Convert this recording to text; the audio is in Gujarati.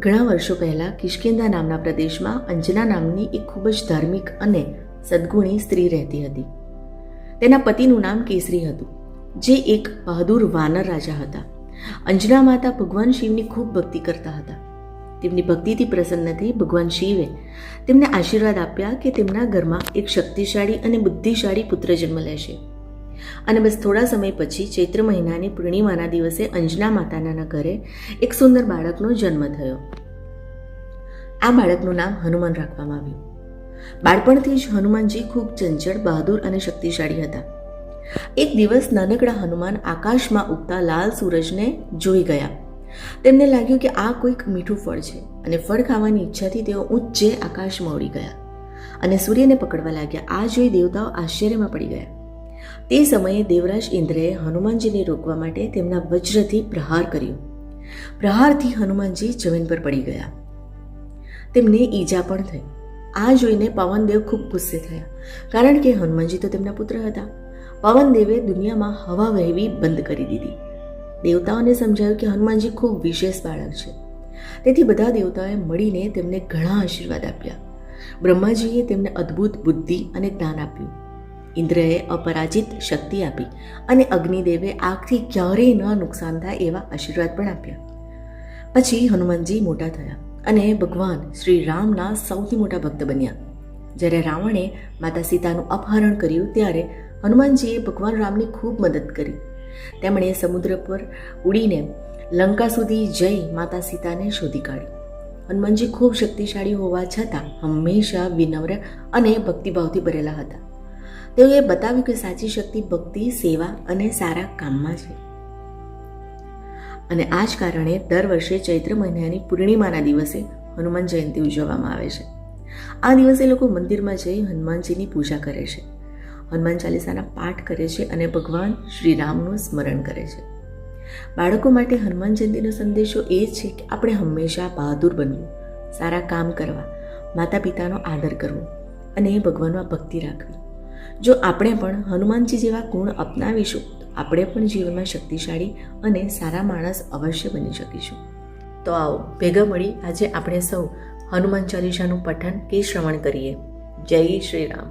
ઘણા વર્ષો પહેલાં કિષ્કિંધા નામના પ્રદેશમાં અંજના નામની એક ખૂબ જ ધાર્મિક અને સદ્ગુણી સ્ત્રી રહેતી હતી. તેના પતિનું નામ કેસરી હતું, જે એક બહાદુર વાનર રાજા હતા. અંજના માતા ભગવાન શિવની ખૂબ ભક્તિ કરતા હતા. તેમની ભક્તિથી પ્રસન્ન થઈ ભગવાન શિવે તેમને આશીર્વાદ આપ્યા કે તેમના ઘરમાં એક શક્તિશાળી અને બુદ્ધિશાળી પુત્ર જન્મ લેશે. અને બસ થોડા સમય પછી ચૈત્ર મહિનાની પૂર્ણિમાના દિવસે અંજના માતાના ઘરે એક સુંદર બાળકનો જન્મ થયો. આ બાળકનું નામ હનુમાન રાખવામાં આવ્યું. બાળપણથી જ હનુમાનજી ખૂબ ચંચળ, બહાદુર અને શક્તિશાળી હતા. એક દિવસ નાનકડા હનુમાન આકાશમાં ઉગતા લાલ સૂરજને જોઈ ગયા. તેમને લાગ્યું કે આ કોઈક મીઠું ફળ છે અને ફળ ખાવાની ઈચ્છાથી તેઓ ઊંચે આકાશમાં ઉડી ગયા અને સૂર્યને પકડવા લાગ્યા. આ જોઈ દેવતાઓ આશ્ચર્યમાં પડી ગયા. તે સમયે દેવરાજ ઇન્દ્રએ હનુમાનજીને રોકવા માટે તેમના વજ્રથી પ્રહાર કર્યો. પ્રહારથી હનુમાનજી જમીન પર પડી ગયા. તેમને ઈજા પણ થઈ. આ જોઈને પવનદેવ ખૂબ ગુસ્સે થયા, કારણ કે હનુમાનજી તો તેમના પુત્ર હતા. પવનદેવે દુનિયામાં હવા વહેવી બંધ કરી દીધી. દેવતાઓને સમજાયું કે હનુમાનજી ખૂબ વિશેષ બાળક છે. તેથી બધા દેવતાઓએ મળીને તેમને ઘણા આશીર્વાદ આપ્યા. બ્રહ્માજીએ તેમને અદ્ભુત બુદ્ધિ અને જ્ઞાન આપ્યું. ઇન્દ્રએ અપરાજિત શક્તિ આપી અને અગ્નિદેવે આગથી ક્યારેય ન નુકસાન થાય એવા આશીર્વાદ પણ આપ્યા. પછી હનુમાનજી મોટા થયા અને ભગવાન શ્રી રામના સૌથી મોટા ભક્ત બન્યા. જ્યારે રાવણે માતા સીતાનું અપહરણ કર્યું ત્યારે હનુમાનજીએ ભગવાન રામની ખૂબ મદદ કરી. તેમણે સમુદ્ર પર ઉડીને લંકા સુધી જઈ માતા સીતાને શોધી કાઢી. હનુમાનજી ખૂબ શક્તિશાળી હોવા છતાં હંમેશા વિનમ્ર અને ભક્તિભાવથી ભરેલા હતા. તેઓએ બતાવ્યું કે સાચી શક્તિ ભક્તિ, સેવા અને સારા કામમાં છે. અને આ જ કારણે દર વર્ષે ચૈત્ર મહિનાની પૂર્ણિમાના દિવસે હનુમાન જયંતિ ઉજવવામાં આવે છે. આ દિવસે લોકો મંદિરમાં જઈ હનુમાનજીની પૂજા કરે છે, હનુમાન ચાલીસાના પાઠ કરે છે અને ભગવાન શ્રી રામનું સ્મરણ કરે છે. બાળકો માટે હનુમાન જયંતિનો સંદેશો એ છે કે આપણે હંમેશા બહાદુર બનવું, સારા કામ કરવા, માતા પિતાનો આદર કરવો અને ભગવાનમાં ભક્તિ રાખવી. જો આપણે પણ હનુમાનજી જેવા ગુણ અપનાવીશું તો આપણે પણ જીવનમાં શક્તિશાળી અને સારા માણસ અવશ્ય બની શકીશું. તો આવો ભેગા મળી આજે આપણે સૌ હનુમાન ચાલીસાનું પઠન કે શ્રવણ કરીએ. જય શ્રી રામ.